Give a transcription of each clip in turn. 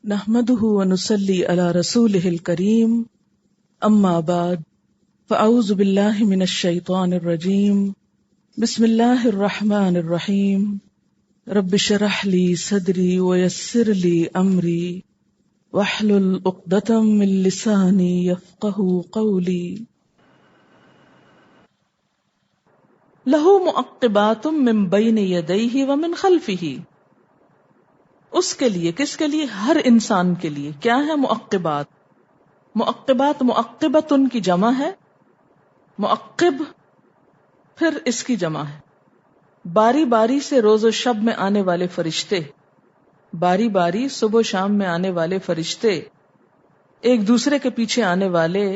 نحمده ونصلي على رسوله الكريم اما بعد فاعوذ بالله من الشيطان الرجيم بسم الله الرحمن الرحيم رب اشرح لي صدري ويسر لي امري واحلل عقدة من لساني يفقهوا قولي له معقبات من بين يديه ومن خلفه. اس کے لیے، کس کے لیے؟ ہر انسان کے لیے. کیا ہے معقبات؟ معقبات معقبت ان کی جمع ہے، معقب پھر اس کی جمع ہے. باری باری سے روز و شب میں آنے والے فرشتے، باری باری صبح و شام میں آنے والے فرشتے، ایک دوسرے کے پیچھے آنے والے،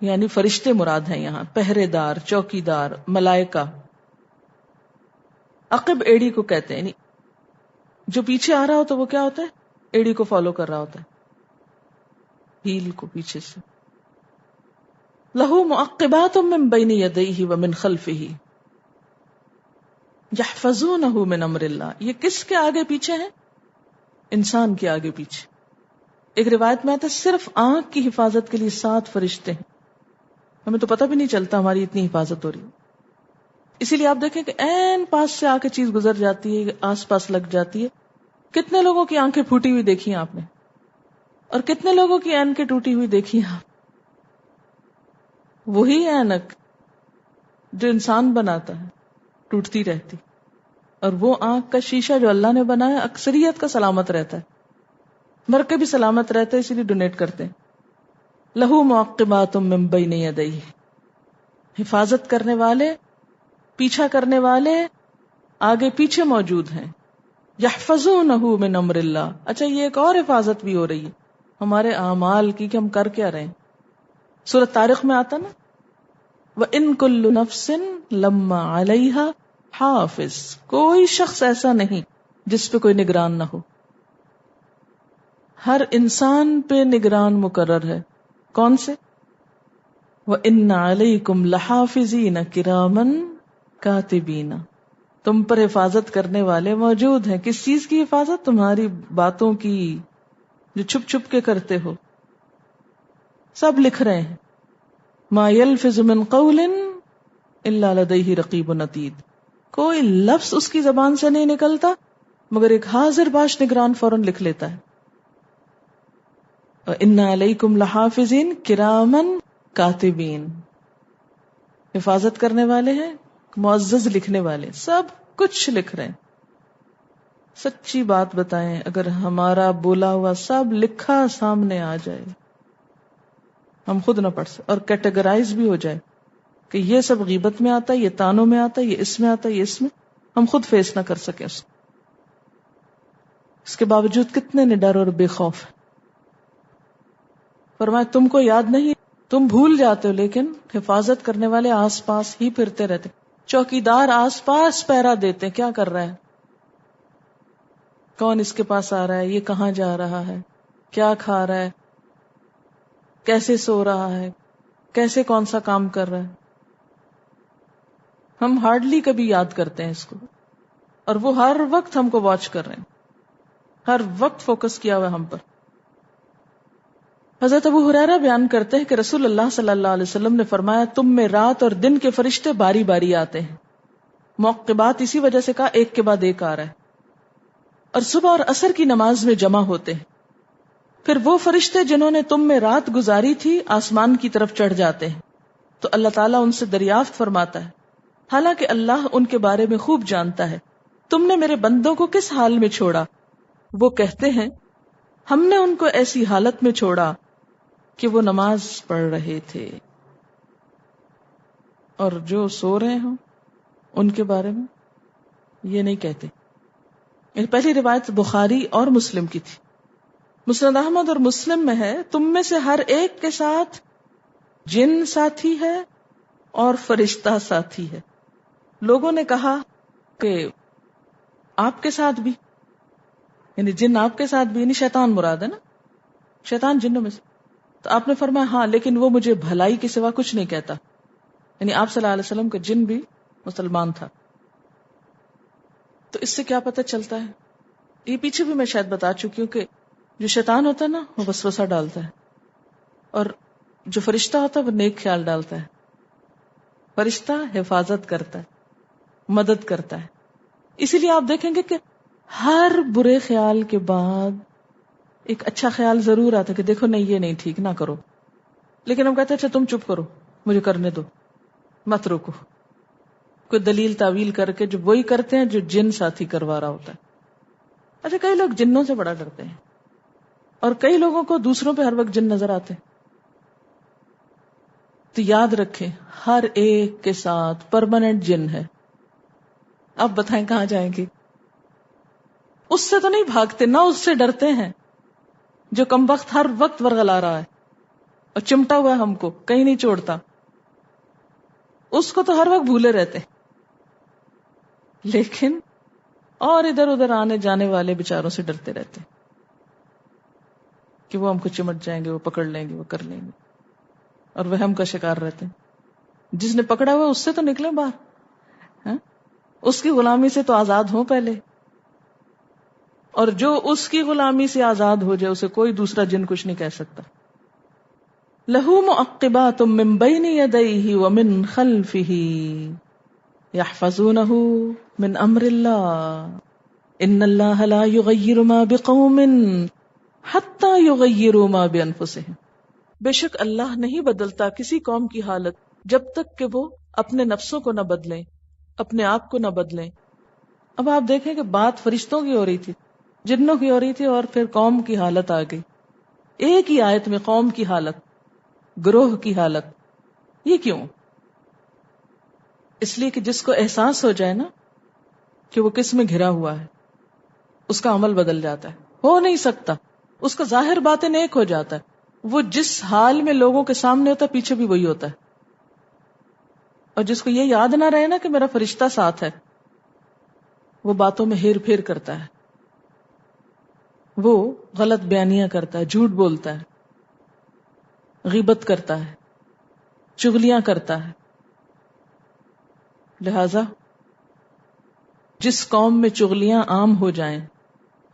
یعنی فرشتے مراد ہیں یہاں، پہرے دار، چوکی دار، ملائکہ. عقب ایڑی کو کہتے ہیں، یعنی جو پیچھے آ رہا ہو تو وہ کیا ہوتا ہے؟ ایڑی کو فالو کر رہا ہوتا ہے، ہیل کو پیچھے سے. لہو معقبات من بین یدیہ ومن خلفہ یحفظونہ من امر اللہ. یہ کس کے آگے پیچھے ہیں؟ انسان کے آگے پیچھے. ایک روایت میں آتا ہے صرف آنکھ کی حفاظت کے لیے 7 فرشتے ہیں. ہمیں تو پتہ بھی نہیں چلتا ہماری اتنی حفاظت ہو رہی ہے. اسی لیے آپ دیکھیں کہ عین پاس سے آ کے چیز گزر جاتی ہے، آس پاس لگ جاتی ہے. کتنے لوگوں کی آنکھیں پھوٹی ہوئی دیکھی ہیں آپ نے، اور کتنے لوگوں کی اینکیں ٹوٹی ہوئی دیکھی ہیں. وہی اینک جو انسان بناتا ہے ٹوٹتی رہتی، اور وہ آنکھ کا شیشہ جو اللہ نے بنایا اکثریت کا سلامت رہتا ہے، مر کے بھی سلامت رہتا ہے، اسی لیے ڈونیٹ کرتے ہیں. لہو معقبات من بین یدیہ، حفاظت کرنے والے، پیچھا کرنے والے آگے پیچھے موجود ہیں. یحفظونہ من امر اللہ. اچھا، یہ ایک اور حفاظت بھی ہو رہی ہے ہمارے اعمال کی کہ ہم کر کیا رہے ہیں. سورۃ طارق میں آتا نا، وَإِن كُلُّ نَفْسٍ لَمَّا عَلَيْهَا حَافِظٌ. کوئی شخص ایسا نہیں جس پہ کوئی نگران نہ ہو. ہر انسان پہ نگران مقرر ہے. کون سے؟ وَإِنَّ عَلَيْكُمْ لَحَافِظِينَ كِرَامًا كَاتِبِينَ. تم پر حفاظت کرنے والے موجود ہیں. کس چیز کی حفاظت؟ تمہاری باتوں کی جو چھپ چھپ کے کرتے ہو. سب لکھ رہے ہیں. ما يلفظ من قول الا لديه رقیب عتید. کوئی لفظ اس کی زبان سے نہیں نکلتا مگر ایک حاضر باش نگران فوراً لکھ لیتا ہے. وَإِنَّ عَلَيْكُمْ لَحَافِظِينَ كِرَامًا كَاتِبِينَ. حفاظت کرنے والے ہیں، معزز لکھنے والے، سب کچھ لکھ رہے ہیں. سچی بات بتائیں، اگر ہمارا بولا ہوا سب لکھا سامنے آ جائے، ہم خود نہ پڑھ سکتے اور کیٹیگرائز بھی ہو جائے کہ یہ سب غیبت میں آتا ہے، یہ تانوں میں آتا ہے، یہ اس میں آتا ہے، یہ اس میں، ہم خود فیس نہ کر سکیں اس کے باوجود کتنے نڈر اور بے خوف ہیں. فرمایا تم کو یاد نہیں، تم بھول جاتے ہو، لیکن حفاظت کرنے والے آس پاس ہی پھرتے رہتے. چوکیدار آس پاس پہرا دیتے. کیا کر رہا ہے؟ کون اس کے پاس آ رہا ہے؟ یہ کہاں جا رہا ہے؟ کیا کھا رہا ہے؟ کیسے سو رہا ہے؟ کیسے کون سا کام کر رہا ہے؟ ہم ہارڈلی کبھی یاد کرتے ہیں اس کو، اور وہ ہر وقت ہم کو واچ کر رہے ہیں، ہر وقت فوکس کیا ہوا ہم پر. حضرت ابو ہریرہ بیان کرتے ہیں کہ رسول اللہ صلی اللہ علیہ وسلم نے فرمایا تم میں رات اور دن کے فرشتے باری باری آتے ہیں. معقبات اسی وجہ سے کہا ایک کے بعد ایک آ رہا ہے. اور صبح اور عصر کی نماز میں جمع ہوتے ہیں. پھر وہ فرشتے جنہوں نے تم میں رات گزاری تھی آسمان کی طرف چڑھ جاتے ہیں تو اللہ تعالیٰ ان سے دریافت فرماتا ہے، حالانکہ اللہ ان کے بارے میں خوب جانتا ہے، تم نے میرے بندوں کو کس حال میں چھوڑا؟ وہ کہتے ہیں ہم نے ان کو ایسی حالت میں چھوڑا کہ وہ نماز پڑھ رہے تھے. اور جو سو رہے ہوں ان کے بارے میں یہ نہیں کہتے. پہلی روایت بخاری اور مسلم کی تھی. مسند احمد اور مسلم میں ہے تم میں سے ہر ایک کے ساتھ جن ساتھی ہے اور فرشتہ ساتھی ہے. لوگوں نے کہا کہ آپ کے ساتھ بھی، یعنی جن آپ کے ساتھ بھی، یعنی شیطان مراد ہے نا، شیطان جنوں میں سے. تو آپ نے فرمایا ہاں، لیکن وہ مجھے بھلائی کے سوا کچھ نہیں کہتا. یعنی آپ صلی اللہ علیہ وسلم کا جن بھی مسلمان تھا. تو اس سے کیا پتہ چلتا ہے؟ یہ پیچھے بھی میں شاید بتا چکی ہوں کہ جو شیطان ہوتا ہے نا وہ وسوسہ ڈالتا ہے، اور جو فرشتہ ہوتا ہے وہ نیک خیال ڈالتا ہے. فرشتہ حفاظت کرتا ہے، مدد کرتا ہے. اسی لیے آپ دیکھیں گے کہ ہر برے خیال کے بعد ایک اچھا خیال ضرور آتا ہے کہ دیکھو نہیں یہ نہیں ٹھیک، نہ کرو. لیکن ہم کہتے ہیں اچھا تم چپ کرو، مجھے کرنے دو، مت روکو. کوئی دلیل تعویل کر کے جو وہی کرتے ہیں جو جن ساتھی کروا رہا ہوتا ہے. اچھا کئی لوگ جنوں سے بڑا ڈرتے ہیں، اور کئی لوگوں کو دوسروں پہ ہر وقت جن نظر آتے ہیں. تو یاد رکھیں ہر ایک کے ساتھ پرماننٹ جن ہے. آپ بتائیں کہاں جائیں گے؟ اس سے تو نہیں بھاگتے، نہ اس سے ڈرتے ہیں جو کمبخت ہر وقت ورغلا رہا ہے اور چمٹا ہوا ہے ہم کو، کہیں نہیں چھوڑتا. اس کو تو ہر وقت بھولے رہتے. لیکن اور ادھر ادھر آنے جانے والے بیچاروں سے ڈرتے رہتے کہ وہ ہم کو چمٹ جائیں گے، وہ پکڑ لیں گے، وہ کر لیں گے، اور وہم کا شکار رہتے ہیں. جس نے پکڑا ہوا اس سے تو نکلے باہر، ہاں؟ اس کی غلامی سے تو آزاد ہوں پہلے، اور جو اس کی غلامی سے آزاد ہو جائے اسے کوئی دوسرا جن کچھ نہیں کہہ سکتا. لہو معقبات من بین یدیہ ومن خلفہ یحفظونہ من امر اللہ ان اللہ لا یغیر ما بقوم حتی یغیروا ما بانفسہم. بے شک اللہ نہیں بدلتا کسی قوم کی حالت جب تک کہ وہ اپنے نفسوں کو نہ بدلیں، اپنے آپ کو نہ بدلیں. اب آپ دیکھیں کہ بات فرشتوں کی ہو رہی تھی، جنوں کی ہو رہی تھی، اور پھر قوم کی حالت آ گئی. ایک ہی آیت میں قوم کی حالت، گروہ کی حالت. یہ کیوں؟ اس لیے کہ جس کو احساس ہو جائے نا کہ وہ کس میں گھرا ہوا ہے، اس کا عمل بدل جاتا ہے. ہو نہیں سکتا، اس کا ظاہر باطن ایک ہو جاتا ہے. وہ جس حال میں لوگوں کے سامنے ہوتا ہے پیچھے بھی وہی ہوتا ہے. اور جس کو یہ یاد نہ رہے نا کہ میرا فرشتہ ساتھ ہے، وہ باتوں میں ہیر پھیر کرتا ہے، وہ غلط بیانیاں کرتا ہے، جھوٹ بولتا ہے، غیبت کرتا ہے، چغلیاں کرتا ہے. لہذا جس قوم میں چغلیاں عام ہو جائیں،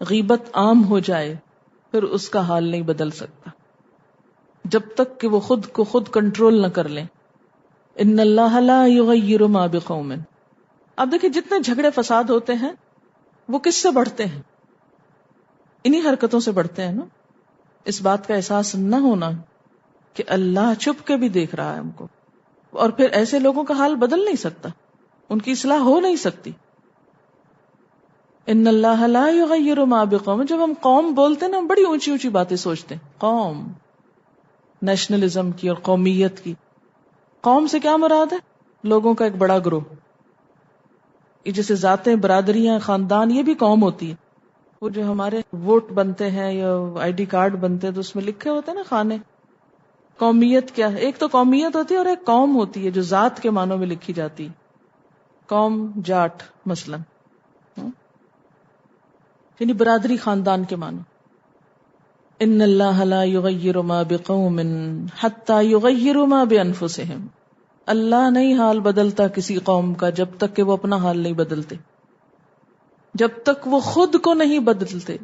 غیبت عام ہو جائے، پھر اس کا حال نہیں بدل سکتا جب تک کہ وہ خود کو خود کنٹرول نہ کر لیں. ان اللہ لا یغیر ما بقوم. اب دیکھیں جتنے جھگڑے فساد ہوتے ہیں وہ کس سے بڑھتے ہیں؟ انہی حرکتوں سے بڑھتے ہیں نا. اس بات کا احساس نہ ہونا کہ اللہ چھپ کے بھی دیکھ رہا ہے ہم کو، اور پھر ایسے لوگوں کا حال بدل نہیں سکتا، ان کی اصلاح ہو نہیں سکتی. ان اللہ لا یغیر ما بقوم. جب ہم قوم بولتے ہیں نا، ہم بڑی اونچی اونچی باتیں سوچتے ہیں، قوم، نیشنلزم کی اور قومیت کی. قوم سے کیا مراد ہے؟ لوگوں کا ایک بڑا گروہ. یہ جیسے ذاتیں، برادریاں، خاندان، یہ بھی قوم ہوتی ہے. وہ جو ہمارے ووٹ بنتے ہیں یا آئی ڈی کارڈ بنتے ہیں تو اس میں لکھے ہوتے ہیں نا خانے. قومیت کیا ہے؟ ایک تو قومیت ہوتی ہے اور ایک قوم ہوتی ہے جو ذات کے معنوں میں لکھی جاتی. قوم جاٹ مثلا، یعنی برادری، خاندان کے معنی. ان اللہ لا یغیر ما بقوم حتی یغیروا ما بانفسہم. اللہ نہیں حال بدلتا کسی قوم کا جب تک کہ وہ اپنا حال نہیں بدلتے، جب تک وہ خود کو نہیں بدلتے،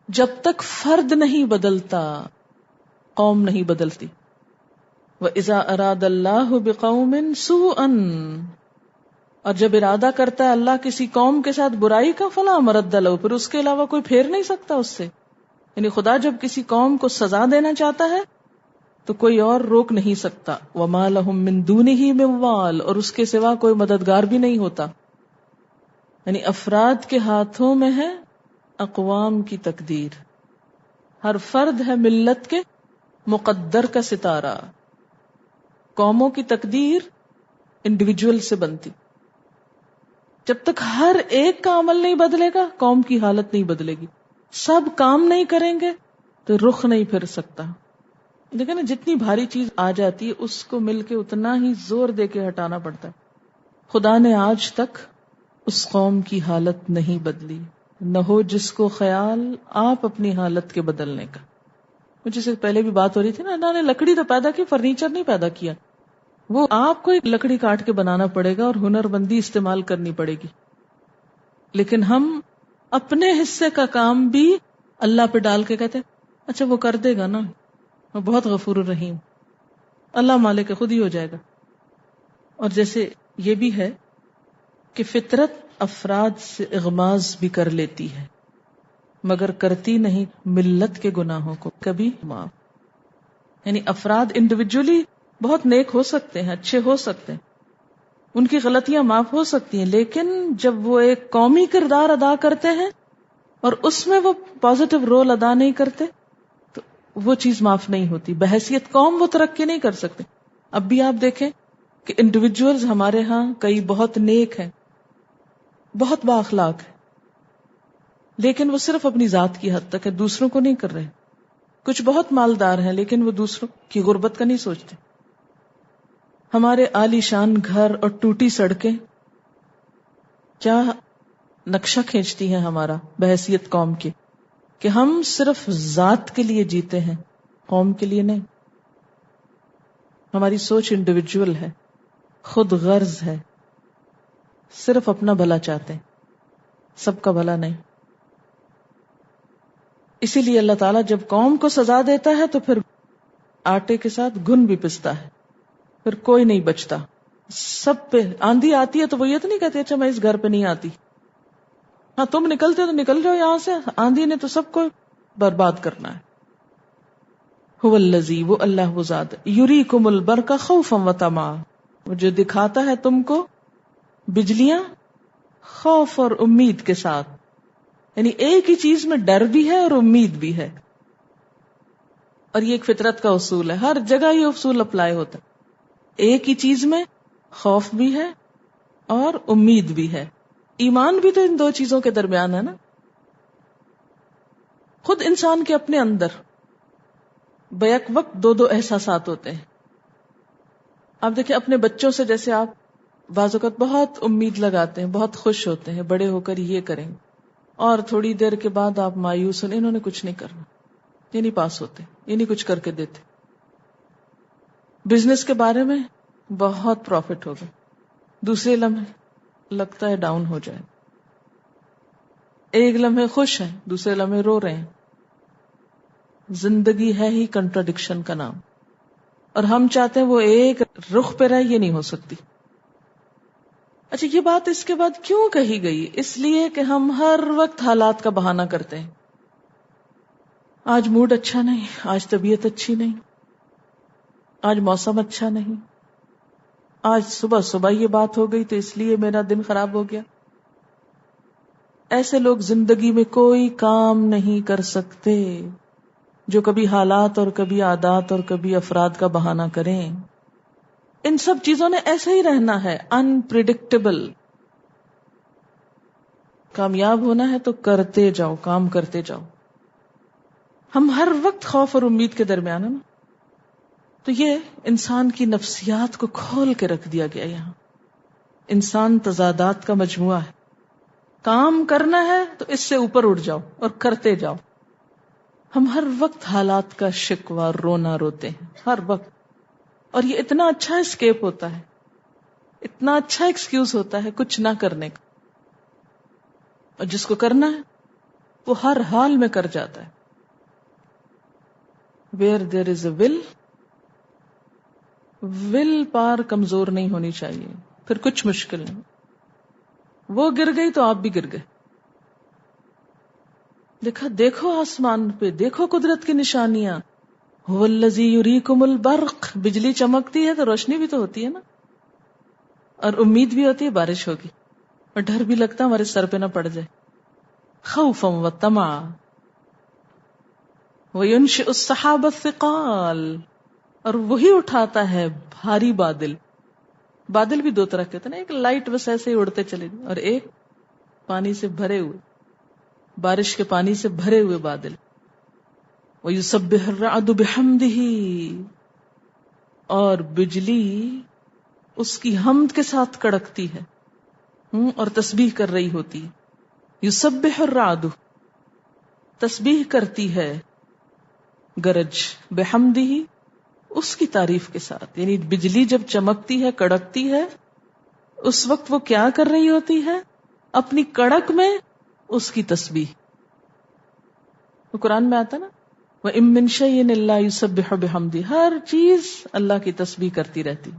جب تک فرد نہیں بدلتا قوم نہیں بدلتی. وَإِذَا أَرَادَ اللَّهُ بِقَوْمٍ سُوءًا. اور جب ارادہ کرتا ہے اللہ کسی قوم کے ساتھ برائی کا، فَلَا مَرَدَّ لَهُ، پھر اس کے علاوہ کوئی پھیر نہیں سکتا اس سے. یعنی خدا جب کسی قوم کو سزا دینا چاہتا ہے تو کوئی اور روک نہیں سکتا. وَمَا لَهُم مِّن دُونِهِ مِن وَالٍ، اور اس کے سوا کوئی مددگار بھی نہیں ہوتا. یعنی افراد کے ہاتھوں میں ہے اقوام کی تقدیر. ہر فرد ہے ملت کے مقدر کا ستارہ. قوموں کی تقدیر انڈیویجول سے بنتی. جب تک ہر ایک کا عمل نہیں بدلے گا قوم کی حالت نہیں بدلے گی. سب کام نہیں کریں گے تو رخ نہیں پھر سکتا. دیکھیں نا، جتنی بھاری چیز آ جاتی ہے اس کو مل کے اتنا ہی زور دے کے ہٹانا پڑتا ہے. خدا نے آج تک اس قوم کی حالت نہیں بدلی. نہ ہو جس کو خیال آپ اپنی حالت کے بدلنے کا. مجھے سے پہلے بھی بات ہو رہی تھی نا، اللہ نے لکڑی تو پیدا کی، فرنیچر نہیں پیدا کیا. وہ آپ کو ایک لکڑی کاٹ کے بنانا پڑے گا اور ہنر بندی استعمال کرنی پڑے گی. لیکن ہم اپنے حصے کا کام بھی اللہ پہ ڈال کے کہتے ہیں اچھا وہ کر دے گا نا، وہ بہت غفور الرحیم، اللہ مالک ہے، خود ہی ہو جائے گا. اور جیسے یہ بھی ہے کہ فطرت افراد سے اغماض بھی کر لیتی ہے مگر کرتی نہیں ملت کے گناہوں کو کبھی معاف. یعنی افراد انڈیویجولی بہت نیک ہو سکتے ہیں، اچھے ہو سکتے ہیں، ان کی غلطیاں معاف ہو سکتی ہیں، لیکن جب وہ ایک قومی کردار ادا کرتے ہیں اور اس میں وہ پازیٹو رول ادا نہیں کرتے تو وہ چیز معاف نہیں ہوتی. بحیثیت قوم وہ ترقی نہیں کر سکتے. اب بھی آپ دیکھیں کہ انڈیویجولز ہمارے ہاں کئی بہت نیک ہیں، بہت بااخلاق ہیں، لیکن وہ صرف اپنی ذات کی حد تک ہے، دوسروں کو نہیں کر رہے. کچھ بہت مالدار ہیں لیکن وہ دوسروں کی غربت کا نہیں سوچتے. ہمارے عالی شان گھر اور ٹوٹی سڑکیں کیا نقشہ کھینچتی ہیں ہمارا بحیثیت قوم کی، کہ ہم صرف ذات کے لیے جیتے ہیں، قوم کے لیے نہیں. ہماری سوچ انڈیویجول ہے، خود غرض ہے، صرف اپنا بھلا چاہتے ہیں، سب کا بھلا نہیں. اسی لیے اللہ تعالیٰ جب قوم کو سزا دیتا ہے تو پھر آٹے کے ساتھ گھن بھی پستا ہے، پھر کوئی نہیں بچتا. سب پہ آندھی آتی ہے تو وہ یہ تو نہیں کہتے اچھا میں اس گھر پہ نہیں آتی، ہاں تم نکلتے تو نکل جاؤ یہاں سے، آندھی نے تو سب کو برباد کرنا ہے. هو الذی، وہ اللہ وہ ذات، یریکم البرق خوفا وطمعا، وہ جو دکھاتا ہے تم کو بجلیاں خوف اور امید کے ساتھ. یعنی ایک ہی چیز میں ڈر بھی ہے اور امید بھی ہے. اور یہ ایک فطرت کا اصول ہے، ہر جگہ یہ اصول اپلائی ہوتا ہے. ایک ہی چیز میں خوف بھی ہے اور امید بھی ہے. ایمان بھی تو ان دو چیزوں کے درمیان ہے نا. خود انسان کے اپنے اندر بیک وقت دو دو احساسات ہوتے ہیں. آپ دیکھیں اپنے بچوں سے، جیسے آپ بعض اوقات بہت امید لگاتے ہیں، بہت خوش ہوتے ہیں بڑے ہو کر یہ کریں گے، اور تھوڑی دیر کے بعد آپ مایوس ہونے انہوں نے کچھ نہیں کرنا، یہ نہیں پاس ہوتے، یہ نہیں کچھ کر کے دیتے. بزنس کے بارے میں بہت پروفٹ ہوگا، دوسرے لمحے لگتا ہے ڈاؤن ہو جائے. ایک لمحے خوش ہیں، دوسرے لمحے رو رہے ہیں. زندگی ہے ہی کنٹراڈکشن کا نام، اور ہم چاہتے ہیں وہ ایک رخ پہ رہے، یہ نہیں ہو سکتی. اچھا یہ بات اس کے بعد کیوں کہی گئی؟ اس لیے کہ ہم ہر وقت حالات کا بہانہ کرتے ہیں. آج موڈ اچھا نہیں، آج طبیعت اچھی نہیں، آج موسم اچھا نہیں، آج صبح صبح یہ بات ہو گئی تو اس لیے میرا دن خراب ہو گیا. ایسے لوگ زندگی میں کوئی کام نہیں کر سکتے جو کبھی حالات اور کبھی عادات اور کبھی افراد کا بہانہ کریں. ان سب چیزوں نے ایسے ہی رہنا ہے، انپریڈکٹیبل. کامیاب ہونا ہے تو کرتے جاؤ، کام کرتے جاؤ. ہم ہر وقت خوف اور امید کے درمیان ہیں نا. تو یہ انسان کی نفسیات کو کھول کے رکھ دیا گیا یہاں. انسان تضادات کا مجموعہ ہے. کام کرنا ہے تو اس سے اوپر اٹھ جاؤ اور کرتے جاؤ. ہم ہر وقت حالات کا شکوہ رونا روتے ہیں، ہر وقت. اور یہ اتنا اچھا اسکیپ ہوتا ہے، اتنا اچھا ایکسکیوز ہوتا ہے کچھ نہ کرنے کا. اور جس کو کرنا ہے وہ ہر حال میں کر جاتا ہے. Where there is a will پار کمزور نہیں ہونی چاہیے، پھر کچھ مشکل نہیں. وہ گر گئی تو آپ بھی گر گئے. دیکھو آسمان پہ، دیکھو قدرت کی نشانیاں. هو الذی یریکم البرق، بجلی چمکتی ہے تو روشنی بھی تو ہوتی ہے نا، اور امید بھی ہوتی ہے بارش ہوگی، اور ڈر بھی لگتا ہے ہمارے سر پہ نہ پڑ جائے. خوفا وطمعا وینشئ السحاب الثقال، اور وہی اٹھاتا ہے بھاری بادل. بادل بھی دو طرح کے ہوتے ہیں نا، ایک لائٹ بس ایسے ہی اڑتے چلے گئے، اور ایک پانی سے بھرے ہوئے، بارش کے پانی سے بھرے ہوئے بادل. وَيُسَبِّحُ الرَّعْدُ بِحَمْدِهِ، اور بجلی اس کی حمد کے ساتھ کڑکتی ہے اور تسبیح کر رہی ہوتی. یسبح الرعد، تسبیح کرتی ہے گرج، بحمدہ، اس کی تعریف کے ساتھ. یعنی بجلی جب چمکتی ہے، کڑکتی ہے، اس وقت وہ کیا کر رہی ہوتی ہے؟ اپنی کڑک میں اس کی تسبیح. وہ قرآن میں آتا نا وَإِن مِّن شَيْءٍ إِلَّا يُسَبِّحُ بِحَمْدِهِ، ہر چیز اللہ کی تسبیح کرتی رہتی.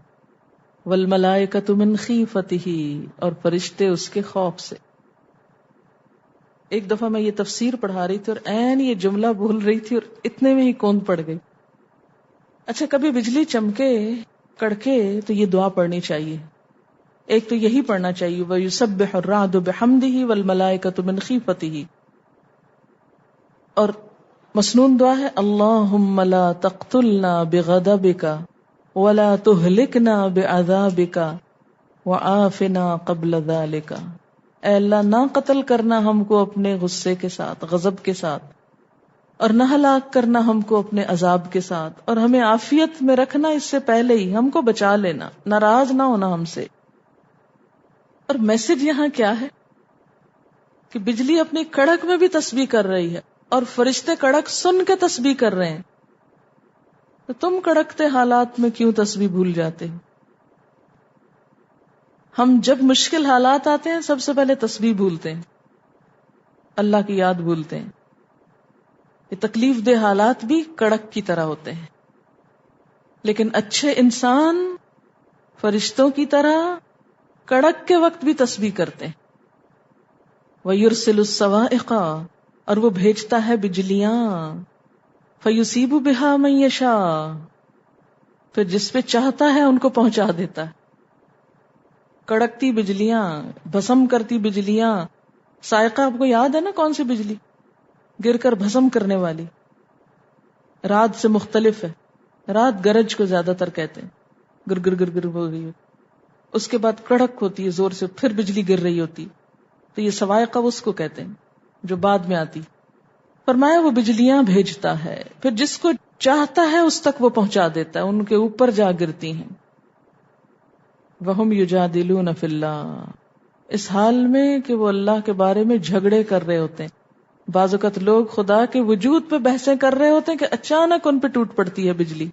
وَالْمَلَائِكَةُ مِنْ خِیفَتِهِ، اور فرشتے اس کے خوف سے. ایک دفعہ میں یہ تفسیر پڑھا رہی تھی اور عین یہ جملہ بول رہی تھی اور اتنے میں ہی کوند پڑ گئی. اچھا، کبھی بجلی چمکے کڑکے تو یہ دعا پڑھنی چاہیے. ایک تو یہی پڑھنا چاہیے وَيُسَبِّحُ الرَّعْدُ بِحَمْدِهِ وَالْمَلَائِكَةُ مِنْ خِیفَتِهِ. اور مسنون دعا ہے اللہم لا تقتلنا بغضبك ولا تہلکنا بعذابك وعافنا قبل ذلك. اے اللہ نہ قتل کرنا ہم کو اپنے غصے کے ساتھ، غضب کے ساتھ، اور نہ ہلاک کرنا ہم کو اپنے عذاب کے ساتھ، اور ہمیں عافیت میں رکھنا اس سے پہلے ہی، ہم کو بچا لینا، ناراض نہ ہونا ہم سے. اور میسج یہاں کیا ہے کہ بجلی اپنی کڑک میں بھی تسبیح کر رہی ہے اور فرشتے کڑک سن کے تسبیح کر رہے ہیں. تو تم کڑکتے حالات میں کیوں تسبیح بھول جاتے ہو؟ ہم جب مشکل حالات آتے ہیں سب سے پہلے تسبیح بھولتے ہیں، اللہ کی یاد بھولتے ہیں. یہ تکلیف دہ حالات بھی کڑک کی طرح ہوتے ہیں، لیکن اچھے انسان فرشتوں کی طرح کڑک کے وقت بھی تسبیح کرتے ہیں. وَيُرْسِلُ الصَّوَاعِقَ، اور وہ بھیجتا ہے بجلیاں، فَيُصِيبُ بِهَا مَن يَشَاءُ، پھر جس پہ چاہتا ہے ان کو پہنچا دیتا ہے. کڑکتی بجلیاں، بھسم کرتی بجلیاں. صاعقہ آپ کو یاد ہے نا کون سی بجلی؟ گر کر بھسم کرنے والی. رات سے مختلف ہے، رات گرج کو زیادہ تر کہتے ہیں، گر گر گر گر ہو رہی ہے. اس کے بعد کڑک ہوتی ہے زور سے، پھر بجلی گر رہی ہوتی، تو یہ صواعقہ اس کو کہتے ہیں جو بعد میں آتی. فرمایا وہ بجلیاں بھیجتا ہے، پھر جس کو چاہتا ہے اس تک وہ پہنچا دیتا ہے، ان کے اوپر جا گرتی ہیں. وَهُمْ يُجَادِلُونَ فِي اللَّهِ، اس حال میں کہ وہ اللہ کے بارے میں جھگڑے کر رہے ہوتے ہیں. بعض اوقات لوگ خدا کے وجود پہ بحثیں کر رہے ہوتے ہیں کہ اچانک ان پہ ٹوٹ پڑتی ہے بجلی.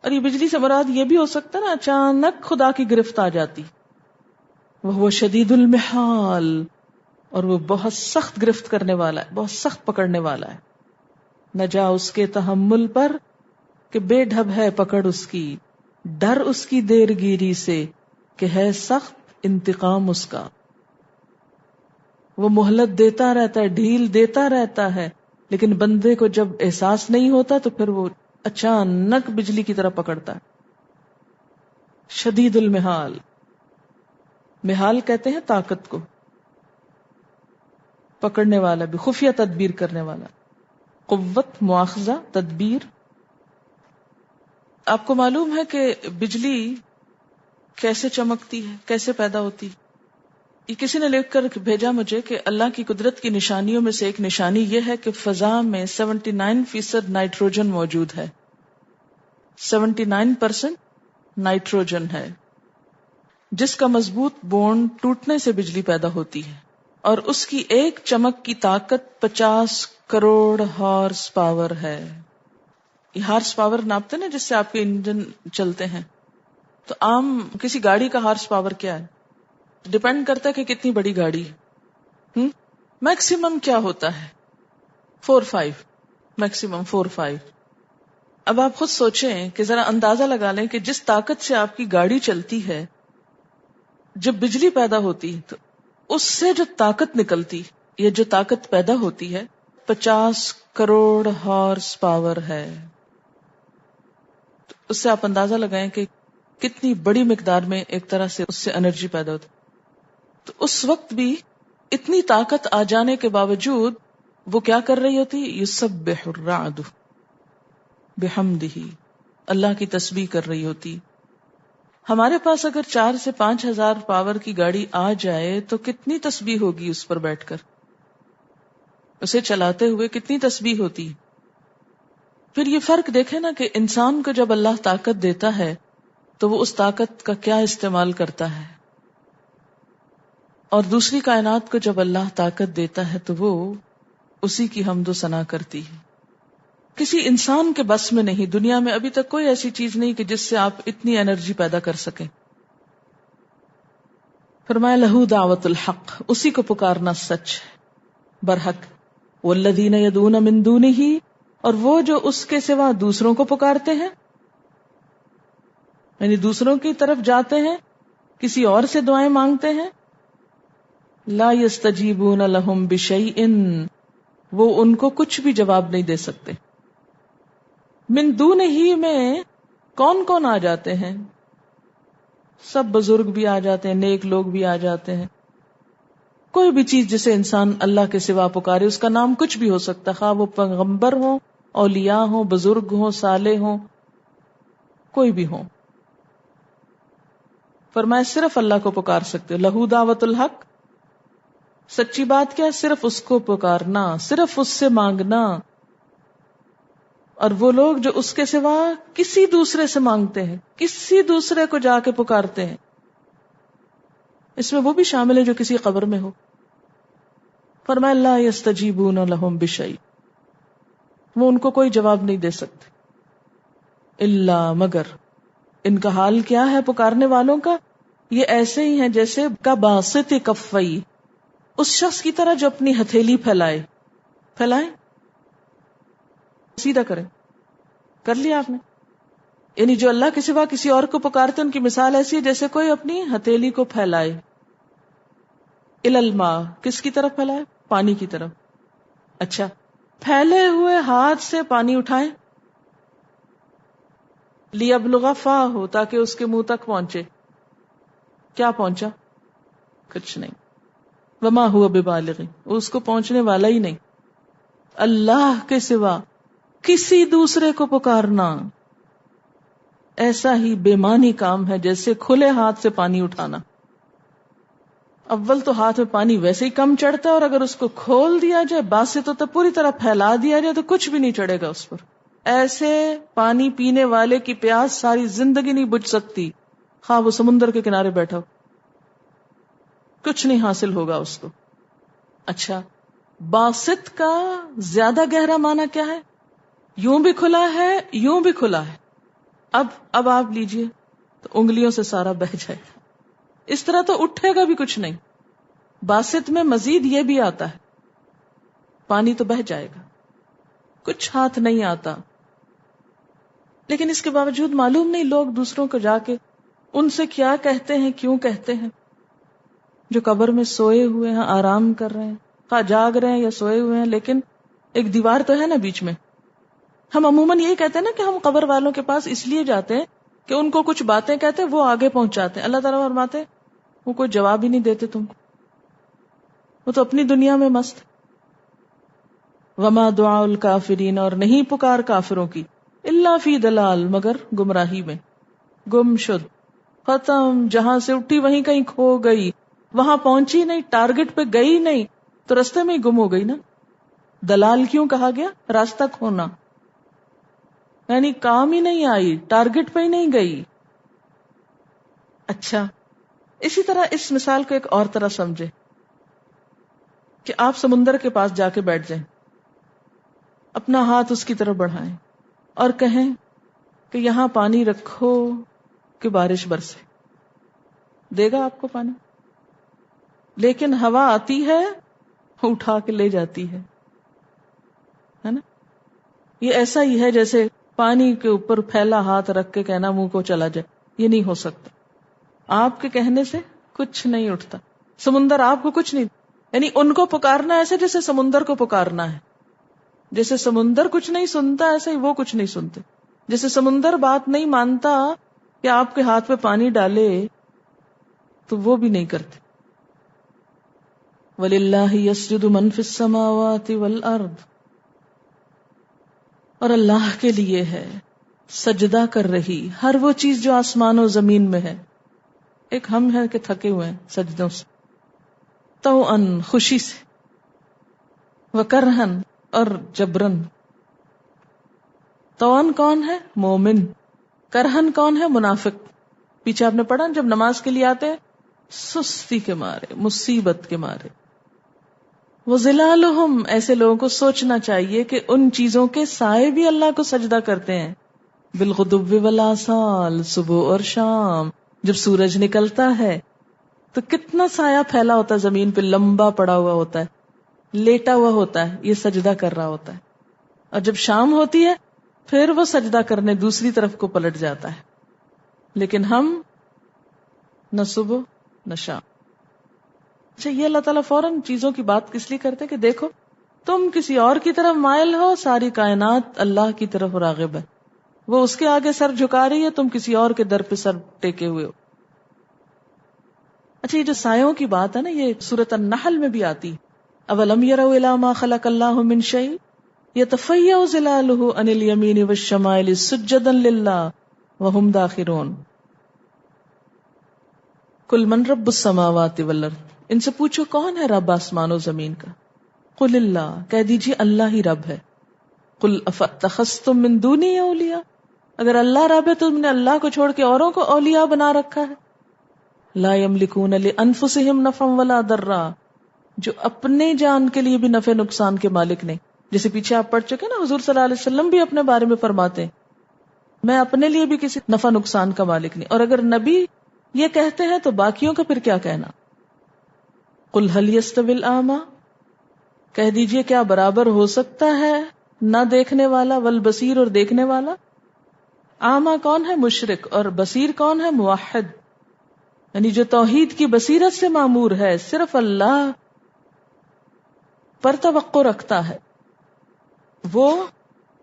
اور یہ بجلی سے مراد یہ بھی ہو سکتا ہے نا اچانک خدا کی گرفت آ جاتی. وہ شدید المحال، اور وہ بہت سخت گرفت کرنے والا ہے، بہت سخت پکڑنے والا ہے. نہ جا اس کے تحمل پر کہ بے ڈھب ہے پکڑ اس کی، ڈر اس کی دیر گیری سے کہ ہے سخت انتقام اس کا. وہ مہلت دیتا رہتا ہے، ڈھیل دیتا رہتا ہے، لیکن بندے کو جب احساس نہیں ہوتا تو پھر وہ اچانک بجلی کی طرح پکڑتا ہے. شدید المحال، محال کہتے ہیں طاقت کو، پکڑنے والا بھی، خفیہ تدبیر کرنے والا. قوت، مواخذہ، تدبیر. آپ کو معلوم ہے کہ بجلی کیسے چمکتی ہے، کیسے پیدا ہوتی؟ یہ کسی نے لکھ کر بھیجا مجھے کہ اللہ کی قدرت کی نشانیوں میں سے ایک نشانی یہ ہے کہ فضا میں 79% نائٹروجن موجود ہے. 79% نائٹروجن ہے، جس کا مضبوط بونڈ ٹوٹنے سے بجلی پیدا ہوتی ہے، اور اس کی ایک چمک کی طاقت 50 کروڑ ہارس پاور ہے. یہ ہارس پاور ناپتے نا جس سے آپ کے انجن چلتے ہیں. تو عام کسی گاڑی کا ہارس پاور کیا ہے؟ ڈیپینڈ کرتا ہے کہ کتنی بڑی گاڑی ہے. میکسیمم کیا ہوتا ہے؟ 4-5، میکسیمم 4-5. اب آپ خود سوچیں کہ ذرا اندازہ لگا لیں کہ جس طاقت سے آپ کی گاڑی چلتی ہے، جب بجلی پیدا ہوتی تو اس سے جو طاقت نکلتی، یہ جو طاقت پیدا ہوتی ہے 50 کروڑ ہارس پاور ہے. تو اس سے آپ اندازہ لگائیں کہ کتنی بڑی مقدار میں ایک طرح سے اس سے انرجی پیدا ہوتی. تو اس وقت بھی اتنی طاقت آ جانے کے باوجود وہ کیا کر رہی ہوتی؟ یسبح الرعد بحمدہ، اللہ کی تسبیح کر رہی ہوتی. ہمارے پاس اگر 4 سے 5 ہزار پاور کی گاڑی آ جائے تو کتنی تسبیح ہوگی اس پر بیٹھ کر، اسے چلاتے ہوئے کتنی تسبیح ہوتی. پھر یہ فرق دیکھیں نا کہ انسان کو جب اللہ طاقت دیتا ہے تو وہ اس طاقت کا کیا استعمال کرتا ہے، اور دوسری کائنات کو جب اللہ طاقت دیتا ہے تو وہ اسی کی حمد و ثنا کرتی ہے. کسی انسان کے بس میں نہیں، دنیا میں ابھی تک کوئی ایسی چیز نہیں کہ جس سے آپ اتنی انرجی پیدا کر سکیں. فرمایا لہو دعوت الحق، اسی کو پکارنا سچ برحق. والذین یدعون من دونہ، اور وہ جو اس کے سوا دوسروں کو پکارتے ہیں، یعنی دوسروں کی طرف جاتے ہیں، کسی اور سے دعائیں مانگتے ہیں، لا یستجیبون لہم بشیء، وہ ان کو کچھ بھی جواب نہیں دے سکتے. من دونہ میں کون کون آ جاتے ہیں؟ سب بزرگ بھی آ جاتے ہیں، نیک لوگ بھی آ جاتے ہیں. کوئی بھی چیز جسے انسان اللہ کے سوا پکارے، اس کا نام کچھ بھی ہو سکتا ہے، خواہ وہ پیغمبر ہوں، اولیاء ہوں، بزرگ ہوں، صالح ہوں، کوئی بھی ہوں. فرمایا صرف اللہ کو پکار سکتے. لہو دعوت الحق، سچی بات کیا ہے؟ صرف اس کو پکارنا، صرف اس سے مانگنا. اور وہ لوگ جو اس کے سوا کسی دوسرے سے مانگتے ہیں، کسی دوسرے کو جا کے پکارتے ہیں، اس میں وہ بھی شامل ہے جو کسی قبر میں ہو. فرمایا لا یستجیبون لہم بشیء، وہ ان کو کوئی جواب نہیں دے سکتے. الا، مگر. ان کا حال کیا ہے پکارنے والوں کا؟ یہ ایسے ہی ہیں جیسے کا باسط کفئی، اس شخص کی طرح جو اپنی ہتھیلی پھیلائے، سیدھا کریں. کر لیا آپ نے؟ یعنی جو اللہ کے سوا کسی اور کو پکارتے ان کی مثال ایسی ہے جیسے کوئی اپنی ہتھیلی کو پھیلائے. الالماء، کس کی طرف پھیلائے؟ پانی کی طرف. اچھا، پھیلے ہوئے ہاتھ سے پانی اٹھائیں، لیبلغ فاہ، تاکہ اس کے منہ تک پہنچے. کیا پہنچا؟ کچھ نہیں. وما ہوا ببالغ، اس کو پہنچنے والا ہی نہیں. اللہ کے سوا کسی دوسرے کو پکارنا ایسا ہی بے معنی کام ہے جیسے کھلے ہاتھ سے پانی اٹھانا. اول تو ہاتھ میں پانی ویسے ہی کم چڑھتا ہے، اور اگر اس کو کھول دیا جائے، باسط تو پوری طرح پھیلا دیا جائے تو کچھ بھی نہیں چڑھے گا اس پر. ایسے پانی پینے والے کی پیاس ساری زندگی نہیں بجھ سکتی، خواہ وہ سمندر کے کنارے بیٹھا ہو، کچھ نہیں حاصل ہوگا اس کو. اچھا، باسط کا زیادہ گہرا معنی کیا ہے؟ یوں بھی کھلا ہے، یوں بھی کھلا ہے. اب آپ لیجئے تو انگلیوں سے سارا بہہ جائے گا. اس طرح تو اٹھے گا بھی کچھ نہیں. باسط میں مزید یہ بھی آتا ہے، پانی تو بہہ جائے گا، کچھ ہاتھ نہیں آتا. لیکن اس کے باوجود معلوم نہیں لوگ دوسروں کو جا کے ان سے کیا کہتے ہیں، کیوں کہتے ہیں. جو قبر میں سوئے ہوئے ہیں، آرام کر رہے ہیں، خواہ جاگ رہے ہیں یا سوئے ہوئے ہیں، لیکن ایک دیوار تو ہے نا بیچ میں. ہم عموماً یہی کہتے ہیں نا کہ ہم قبر والوں کے پاس اس لیے جاتے ہیں کہ ان کو کچھ باتیں کہتے ہیں، وہ آگے پہنچاتے ہیں. اللہ تعالیٰ فرماتے وہ کوئی جواب ہی نہیں دیتے تم کو، وہ تو اپنی دنیا میں مست. وما دعاء الکافرین، اور نہیں پکار کافروں کی، الا فی دلال، مگر گمراہی میں، گم شد، ختم. جہاں سے اٹھی وہیں کہیں کھو گئی، وہاں پہنچی نہیں، ٹارگٹ پہ گئی نہیں تو رستے میں ہی گم ہو گئی نا. دلال کیوں کہا گیا؟ راستہ کھونا، یعنی کام ہی نہیں آئی، ٹارگٹ پہ ہی نہیں گئی. اچھا، اسی طرح اس مثال کو ایک اور طرح سمجھے کہ آپ سمندر کے پاس جا کے بیٹھ جائیں، اپنا ہاتھ اس کی طرف بڑھائیں اور کہیں کہ یہاں پانی رکھو کہ بارش برسے. دے گا آپ کو پانی؟ لیکن ہوا آتی ہے، اٹھا کے لے جاتی ہے نا. یہ ایسا ہی ہے جیسے پانی کے اوپر پھیلا ہاتھ رکھ کے کہنا منہ کو چلا جائے، یہ نہیں ہو سکتا. آپ کے کہنے سے کچھ نہیں اٹھتا. سمندر آپ کو کچھ نہیں، یعنی ان کو پکارنا ایسے جیسے سمندر کو پکارنا ہے. جیسے سمندر کچھ نہیں سنتا ایسے ہی وہ کچھ نہیں سنتے. جیسے سمندر بات نہیں مانتا کہ آپ کے ہاتھ پہ پانی ڈالے تو وہ بھی نہیں کرتے. وَلِلَّهِ يَسْجُدُ مَن فِي السَّمَاوَاتِ وَالْأَرْضِ، اور اللہ کے لیے ہے سجدہ کر رہی ہر وہ چیز جو آسمان و زمین میں ہے. ایک ہم ہے کہ تھکے ہوئے ہیں سجدوں سے، طوعاً، خوشی سے، وکرہن، اور جبرن. طوعاً کون ہے؟ مومن. کرہن کون ہے؟ منافق. پیچھے آپ نے پڑھا جب نماز کے لیے آتے ہیں سستی کے مارے، مصیبت کے مارے. وظلالہم، ایسے لوگوں کو سوچنا چاہیے کہ ان چیزوں کے سائے بھی اللہ کو سجدہ کرتے ہیں. بالغدو والآصال، صبح اور شام جب سورج نکلتا ہے تو کتنا سایہ پھیلا ہوتا ہے زمین پہ، لمبا پڑا ہوا ہوتا ہے. لیٹا ہوا ہوتا ہے، یہ سجدہ کر رہا ہوتا ہے، اور جب شام ہوتی ہے پھر وہ سجدہ کرنے دوسری طرف کو پلٹ جاتا ہے. لیکن ہم نہ صبح نہ شام. اچھا، یہ اللہ تعالیٰ فوراً چیزوں کی بات کس لیے کرتے کہ دیکھو تم کسی اور کی طرف مائل ہو، ساری کائنات اللہ کی طرف راغب ہے، وہ اس کے آگے سر جھکا رہی ہے، تم کسی اور کے در پہ سر ٹیکے ہوئے ہو. اچھا، یہ جو سایوں کی بات ہے نا، یہ سورۃ النحل میں بھی آتی. اولم یروا الی ما خلق اللہ من شیء یتفیأ ظلالہ عن الیمین والشمائل سجدا للہ وہم داخرون. قل من رب السماوات والارض، ان سے پوچھو کون ہے رب آسمان و زمین کا. قل اللہ، کہہ دیجیے اللہ ہی رب ہے. قل افاتخذتم من دونی اولیاء، اگر اللہ رب ہے تو تم نے اللہ کو چھوڑ کے اوروں کو اولیاء بنا رکھا ہے. لا یملکون لانفسہم نفعا ولا ضرا، جو اپنے جان کے لیے بھی نفع نقصان کے مالک نہیں. جیسے پیچھے آپ پڑھ چکے نا، حضور صلی اللہ علیہ وسلم بھی اپنے بارے میں فرماتے ہیں میں اپنے لیے بھی کسی نفع نقصان کا مالک نہیں. اور اگر نبی یہ کہتے ہیں تو باقیوں کا پھر کیا کہنا. قل هل يستوي الاعمى، کہہ دیجئے کیا برابر ہو سکتا ہے نہ دیکھنے والا والبصیر، اور دیکھنے والا. اعمى کون ہے؟ مشرک. اور بصیر کون ہے؟ موحد، یعنی جو توحید کی بصیرت سے معمور ہے، صرف اللہ پر توقع رکھتا ہے، وہ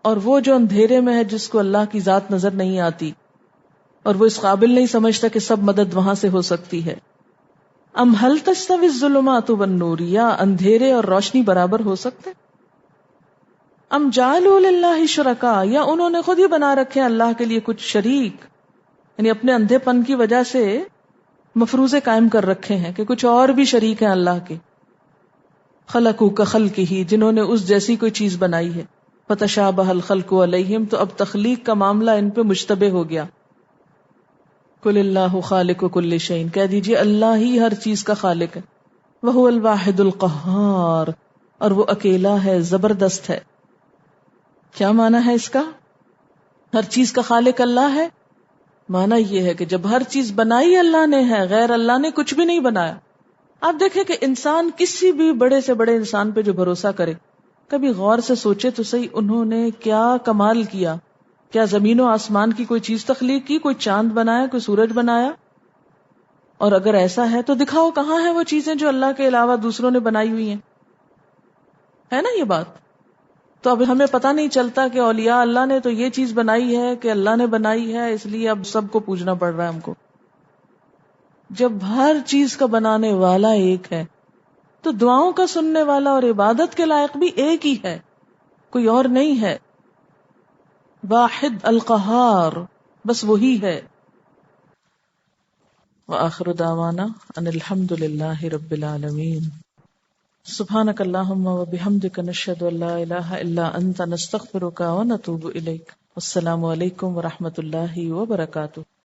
اور وہ جو اندھیرے میں ہے جس کو اللہ کی ذات نظر نہیں آتی اور وہ اس قابل نہیں سمجھتا کہ سب مدد وہاں سے ہو سکتی ہے. ام هل تستوی الظلمات والنور، یا اندھیرے اور روشنی برابر ہو سکتے؟ ام جعلوا للہ شرکاء، یا انہوں نے خود ہی بنا رکھے اللہ کے لیے کچھ شریک، یعنی اپنے اندھے پن کی وجہ سے مفروضے قائم کر رکھے ہیں کہ کچھ اور بھی شریک ہیں اللہ کے. خلقوا کخلقہ، جنہوں نے اس جیسی کوئی چیز بنائی ہے. فتشابہ الخلق علیہم، تو اب تخلیق کا معاملہ ان پہ مشتبہ ہو گیا. قل اللہ خالق کل شیء، کہہ دیجیے اللہ ہی ہر چیز کا خالق ہے. وہو الواحد القہار، اور وہ اکیلا ہے، زبردست ہے. کیا معنی ہے اس کا؟ ہر چیز کا خالق اللہ ہے. معنی یہ ہے کہ جب ہر چیز بنائی اللہ نے ہے، غیر اللہ نے کچھ بھی نہیں بنایا. آپ دیکھیں کہ انسان کسی بھی بڑے سے بڑے انسان پہ جو بھروسہ کرے، کبھی غور سے سوچے تو صحیح انہوں نے کیا کمال کیا. کیا زمین و آسمان کی کوئی چیز تخلیق کی، کوئی چاند بنایا، کوئی سورج بنایا؟ اور اگر ایسا ہے تو دکھاؤ کہاں ہیں وہ چیزیں جو اللہ کے علاوہ دوسروں نے بنائی ہوئی ہیں. ہے نا یہ بات؟ تو اب ہمیں پتہ نہیں چلتا کہ اولیاء اللہ نے تو یہ چیز بنائی ہے کہ اللہ نے بنائی ہے، اس لیے اب سب کو پوجنا پڑ رہا ہے ہم کو. جب ہر چیز کا بنانے والا ایک ہے تو دعاؤں کا سننے والا اور عبادت کے لائق بھی ایک ہی ہے، کوئی اور نہیں ہے. واحد القہار، بس وہی ہے. وآخر دعوانا ان الحمد للہ رب العالمین. سبحانک اللہم وبحمدک نشہد ان لا الہ الا انت نستغفرک ونتوب الیک. السلام علیکم ورحمۃ اللہ وبرکاتہ.